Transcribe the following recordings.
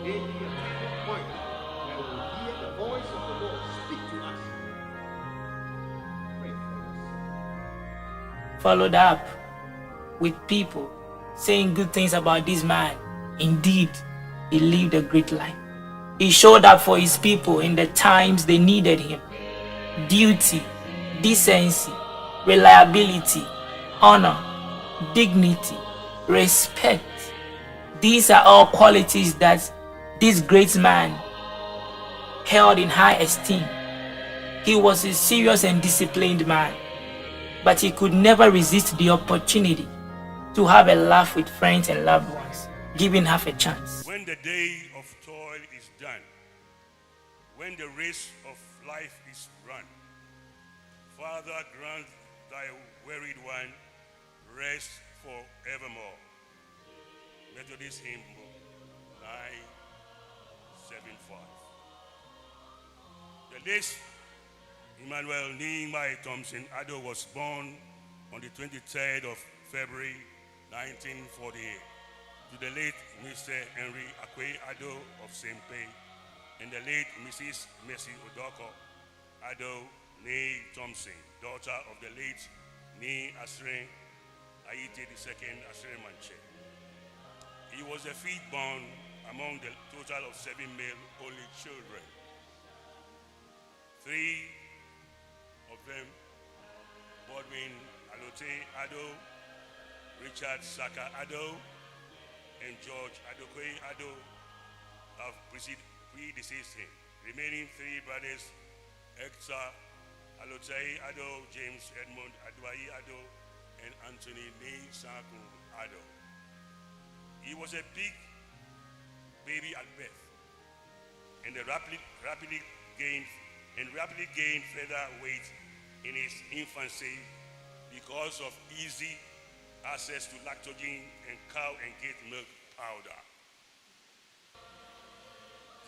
may be a turning point where we will hear the voice of the Lord speak to us. Pray for us. Followed up with people saying good things about this man. Indeed, he lived a great life. He showed up for his people in the times they needed him. Duty, decency, reliability, honor, dignity, respect. These are all qualities that this great man held in high esteem. He was a serious and disciplined man, but he could never resist the opportunity to have a laugh with friends and loved ones, giving half a chance. When the day of toil is done, when the race of life is run, Father, grant thy wearied one rest forevermore. Methodist hymn book 975. The late Emmanuel Nehemiah Thompson Addo was born on the 23rd of February 1948 to the late Mr. Henry Akwe Addo of Sempe and the late Mrs. Mercy Odoko Addo Nee Thompson, daughter of the late Nee Asre Ayite II Asre Manche. He was the fifth born among the total of 7 male only children. 3 of them, Bodwin Alote Addo, Richard Saka Addo, and George Adokwe Addo, have predeceased him. Remaining 3 brothers, Hector Alote Addo, James Edmund Adwai Addo, and Anthony Nee Saku Addo. He was a big baby at birth, and rapidly gained further weight in his infancy because of easy access to lactogen and cow and gate milk powder.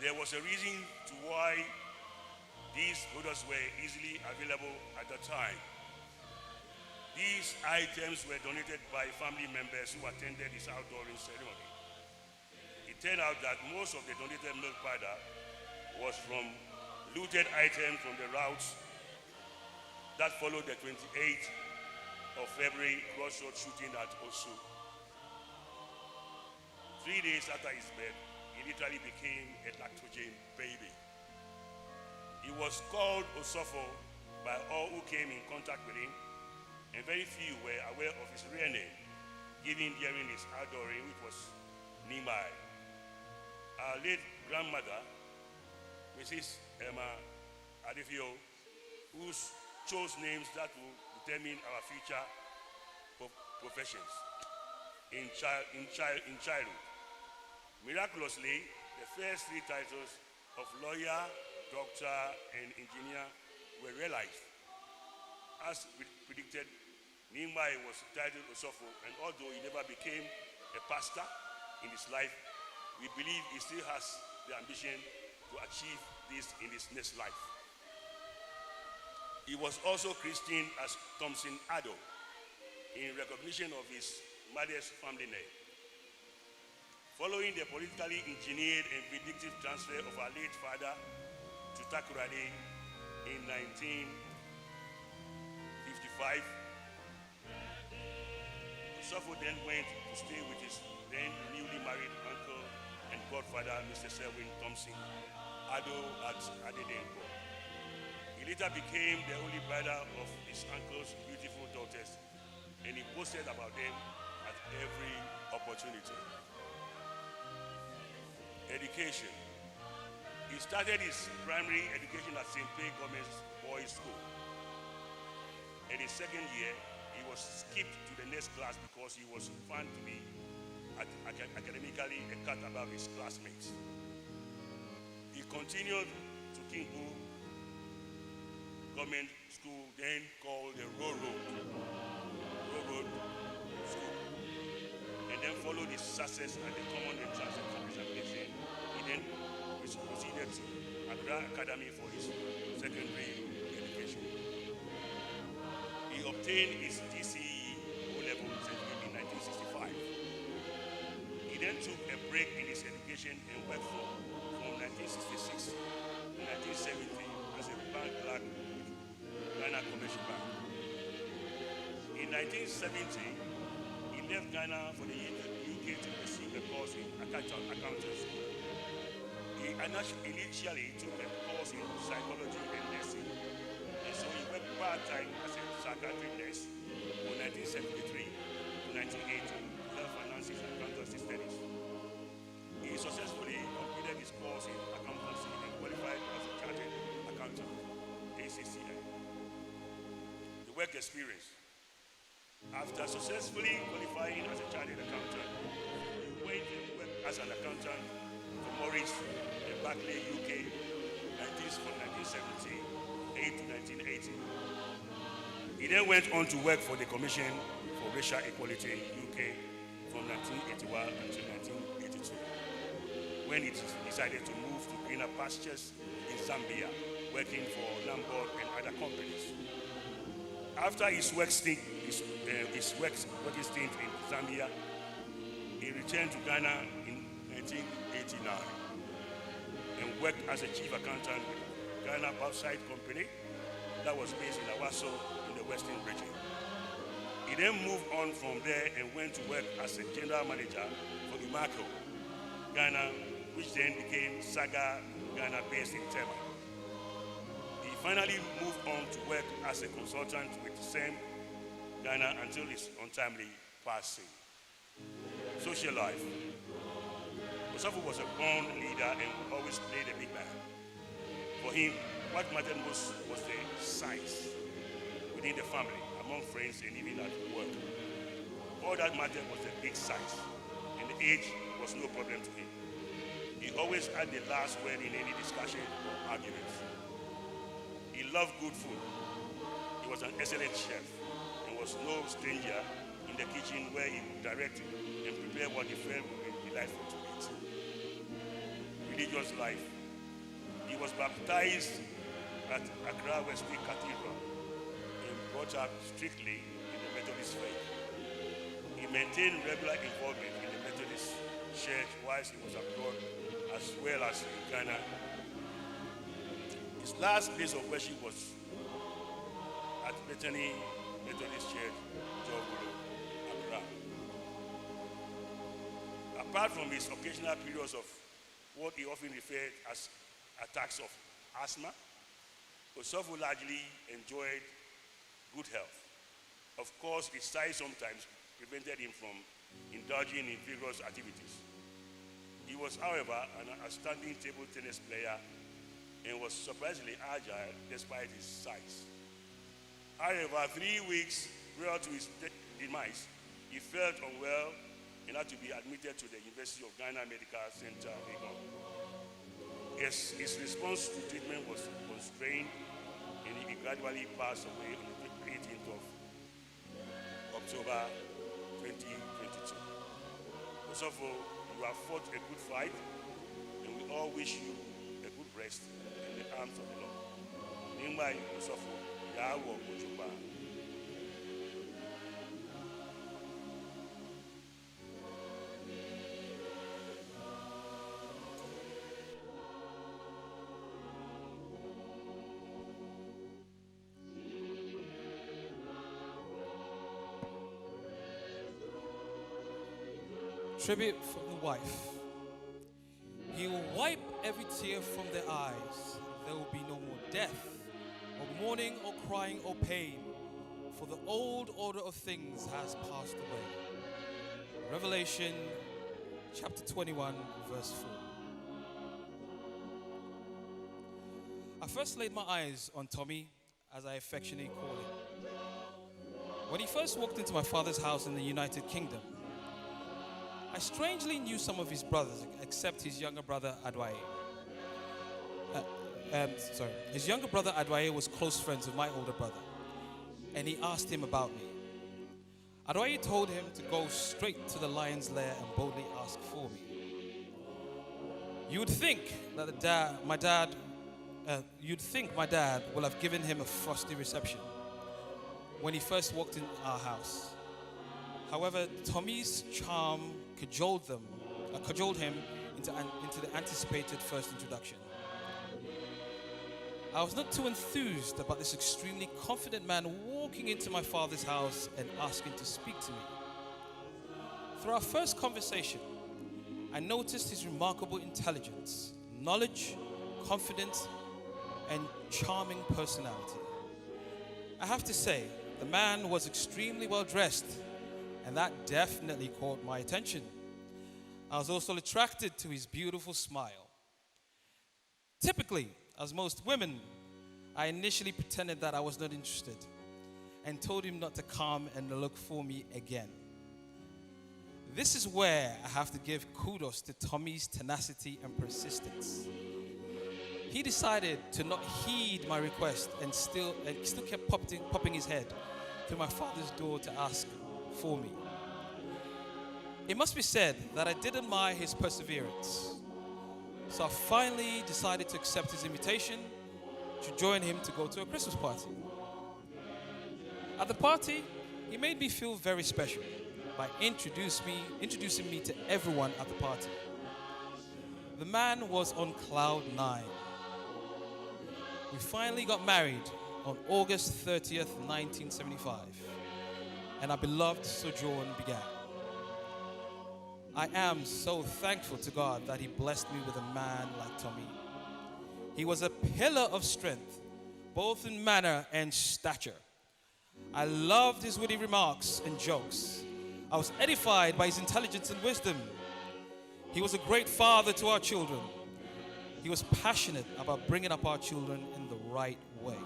There was a reason to why these products were easily available at the time. These items were donated by family members who attended his outdooring ceremony. It turned out that most of the donated milk powder was from looted items from the routes that followed the 28th of February crossroad shooting at Osu. 3 days after his birth, he literally became a lactogen baby. He was called Osofo by all who came in contact with him, and very few were aware of his real name, given during his outdooring, which was Nimai. Our late grandmother, Mrs. Emma Adifio, who chose names that will determine our future professions in childhood. Miraculously, the first 3 titles of lawyer, doctor, and engineer were realized. As predicted, Nimai was titled Osofo, and although he never became a pastor in his life, we believe he still has the ambition to achieve this in his next life. He was also christened as Thompson Addo in recognition of his mother's family name. Following the politically engineered and vindictive transfer of our late father to Takoradi in 1955, Osofo then went to stay with his then newly married uncle and godfather, Mr. Selwyn Thompson Addo at Adedenko. He later became the only brother of his uncle's beautiful daughters, and he boasted about them at every opportunity. Education. He started his primary education at St. Pei Government Boys School. In his second year, he was skipped to the next class because he was found to be academically a cut above his classmates. He continued to Kingbu Government School, then called the Railroad School, and then followed his success at the Common Entrance Examination. He then proceeded to Accra Academy for his secondary education. He obtained his GCE O-level certificate in 1965. He then then took a break in his education and worked from 1966 to 1970 as a bank clerk with Ghana Commercial Bank. In 1970, he left Ghana for the UK to pursue a course in accountancy. He initially took a course in psychology and nursing, and so he worked part-time as a psychiatry nurse from 1973 to 1980 to help finances and accountancy studies. He successfully completed his course in accountancy and qualified as a chartered accountant, ACCA. The work experience. After successfully qualifying as a chartered accountant, he went and worked as an accountant for Morris and Barclay UK from 1978 to 1980. He then went on to work for the Commission for Racial Equality UK from 1981 until 1982, when he decided to move to greener pastures in Zambia, working for Nambord and other companies. After his working stint in Zambia, he returned to Ghana in 1989 and worked as a chief accountant with Ghana Bauxite Company that was based in Awaso in the Western region. He then moved on from there and went to work as a general manager for Umaco, Ghana, which then became Saga Ghana based in Tema. He finally moved on to work as a consultant with SEM Ghana until his untimely passing. Social life. Osofo was a born leader and always played a big man. For him, what mattered most was the size within the family, among friends, and even at work. All that mattered was the big size, and the age was no problem to him. He always had the last word in any discussion or arguments. He loved good food. He was an excellent chef and was no stranger in the kitchen where he would direct and prepare what he felt would be delightful to eat. Religious life. He was baptized at Accra Westby Cathedral and brought up strictly in the Methodist faith. He maintained regular involvement in the Methodist Church whilst he was abroad, as well as in Ghana. His last place of worship was at Bethany Methodist Church, Jogulo, Accra. Apart from his occasional periods of what he often referred as attacks of asthma, Osofo largely enjoyed good health. Of course, his size sometimes prevented him from indulging in vigorous activities. He was, however, an outstanding table tennis player and was surprisingly agile despite his size. However, 3 weeks prior to his demise, he felt unwell and had to be admitted to the University of Ghana Medical Center, Legon. His response to treatment was constrained, and he gradually passed away on the 18th of October 2022. Osofo, you have fought a good fight, and we all wish you a good rest in the arms of the Lord. Meanwhile, Osofo, Yawo Ojuba. Tribute from the wife. He will wipe every tear from their eyes. There will be no more death, or mourning, or crying, or pain, for the old order of things has passed away. Revelation chapter 21, verse 4. I first laid my eyes on Tommy, as I affectionately call him, when he first walked into my father's house in the United Kingdom. I strangely knew some of his brothers, except his younger brother Adwaye. His younger brother Adwaye was close friends with my older brother, and he asked him about me. Adwaye told him to go straight to the lion's lair and boldly ask for me. You would think that my dad will have given him a frosty reception when he first walked in our house. However, Tommy's charm cajoled them cajoled him into the anticipated first introduction. I was not too enthused about this extremely confident man walking into my father's house and asking to speak to me. Through our first conversation, I noticed his remarkable intelligence, knowledge, confidence, and charming personality. I have to say, the man was extremely well dressed, and that definitely caught my attention. I was also attracted to his beautiful smile. Typically, as most women, I initially pretended that I was not interested and told him not to come and look for me again. This is where I have to give kudos to Tommy's tenacity and persistence. He decided to not heed my request and still kept popping his head through my father's door to ask for me. It must be said that I did admire his perseverance. So I finally decided to accept his invitation to join him to go to a Christmas party. At the party, he made me feel very special by introducing me to everyone at the party. The man was on cloud 9. We finally got married on August 30th, 1975, and our beloved sojourn began. I am so thankful to God that he blessed me with a man like Tommy. He was a pillar of strength, both in manner and stature. I loved his witty remarks and jokes. I was edified by his intelligence and wisdom. He was a great father to our children. He was passionate about bringing up our children in the right way.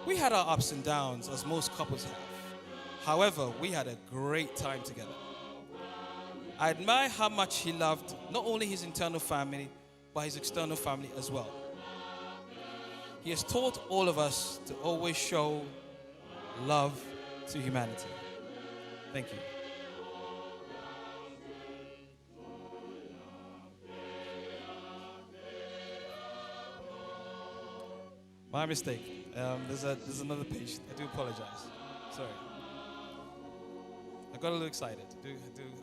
We had our ups and downs, as most couples have. However, we had a great time together. I admire how much he loved not only his internal family, but his external family as well. He has taught all of us to always show love to humanity. Thank you. My mistake. There's another page. I do apologize. Sorry. I got a little excited.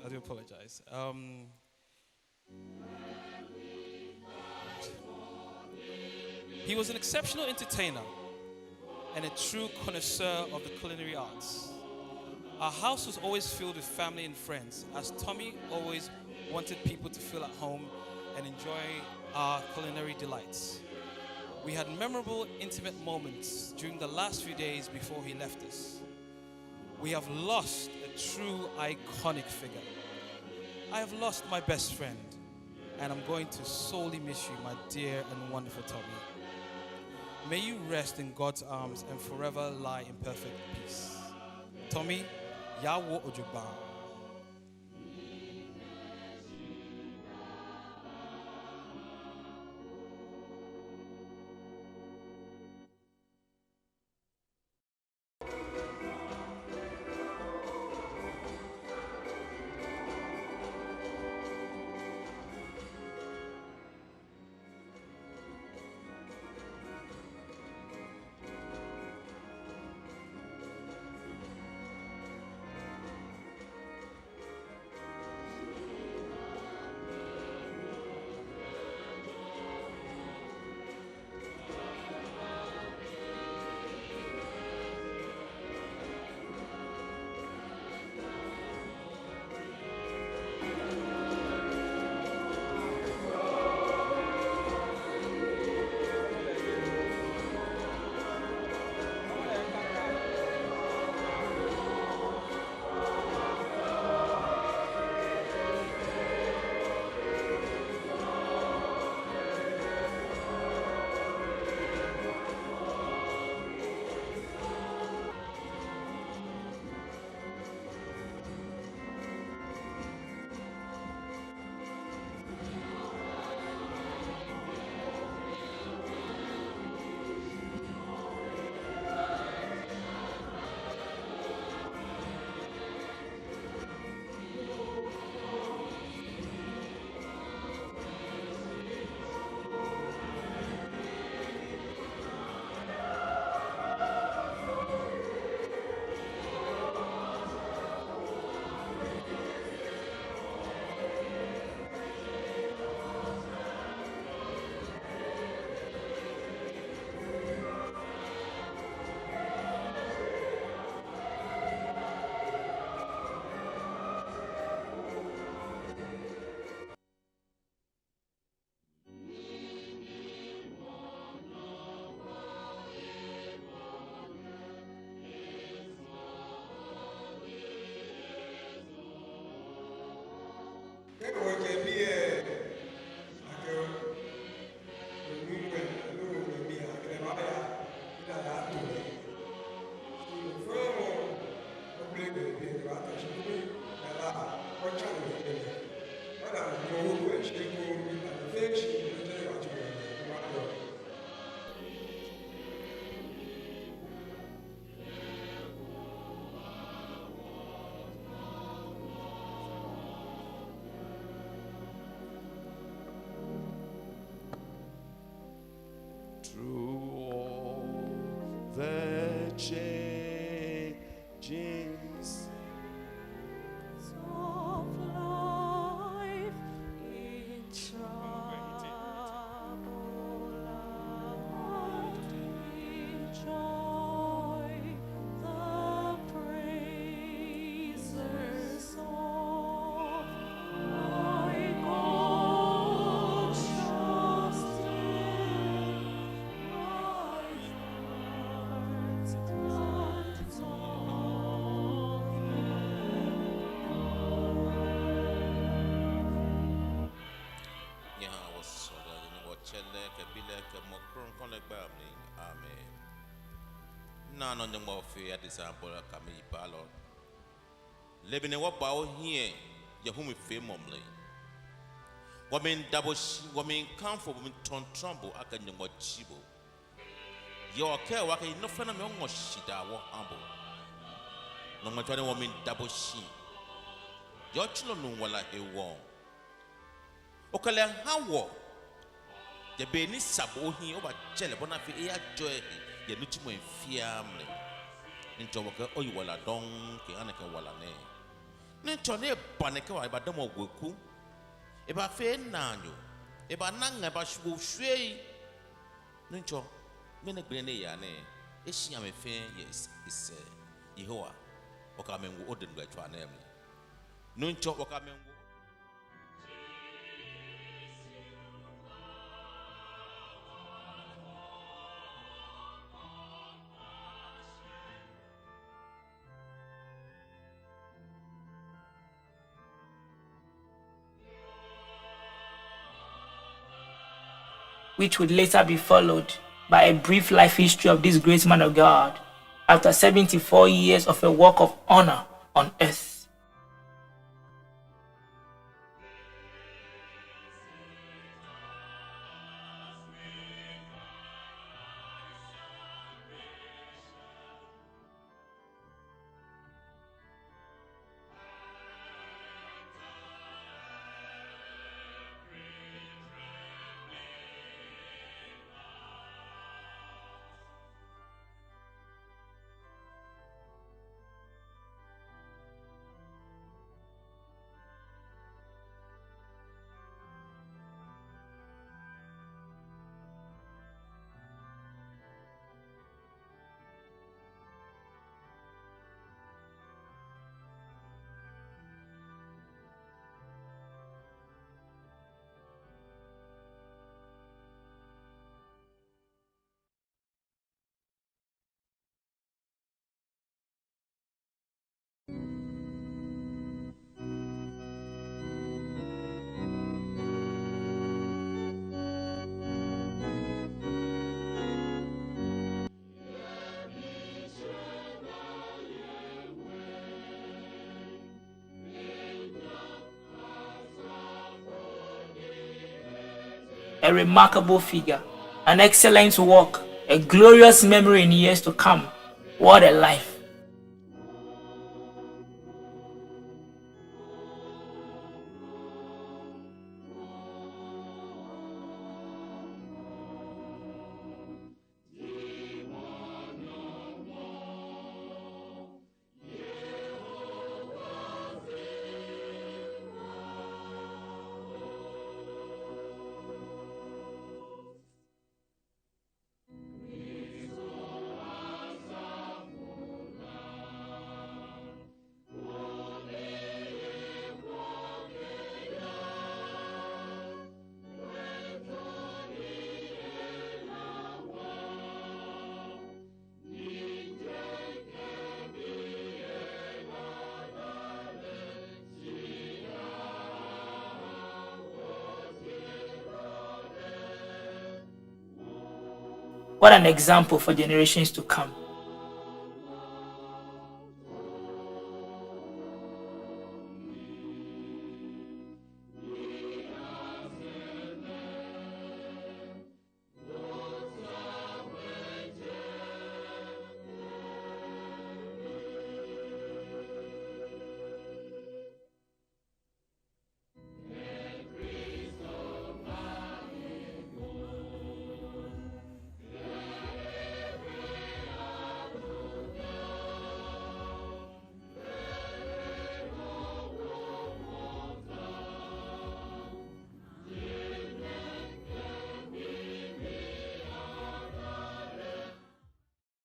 I do apologize. He was an exceptional entertainer and a true connoisseur of the culinary arts. Our house was always filled with family and friends, as Tommy always wanted people to feel at home and enjoy our culinary delights. We had memorable, intimate moments during the last few days before he left us. We have lost a true iconic figure. I have lost my best friend, and I'm going to sorely miss you, my dear and wonderful Tommy. May you rest in God's arms and forever lie in perfect peace. Tommy, Yawo Ojuba. Through all the changes, of life in trouble, enjoy the praises of my God. Trust in my heart, Amen. None on the more fear disciple come palo. Living in what bow here, your whom we feel momly. Women double women come for women ton trumble, I can what chibo. Your care working no friend of your shida or humble. No matter woman double she. Your children were like a wall. Okale how war. The Beni Sabo here over Jelabona for air joy, ye nutimo in fiamly. Into worker, oh, you will a donkey, Anaka Walane. Nintone Banaka, about Domo Wuku. Eba fe nanyo. Eba nanga ba shwo shwe. Nincho, mene grene yane. Eshi ame fe yes is Yehowa. Okamengu oden gwa chwa neme. Nincho okamengu. which would later be followed by a brief life history of this great man of God after 74 years of a work of honor on earth. A remarkable figure, an excellent work, a glorious memory in years to come. What a life! What an example for generations to come.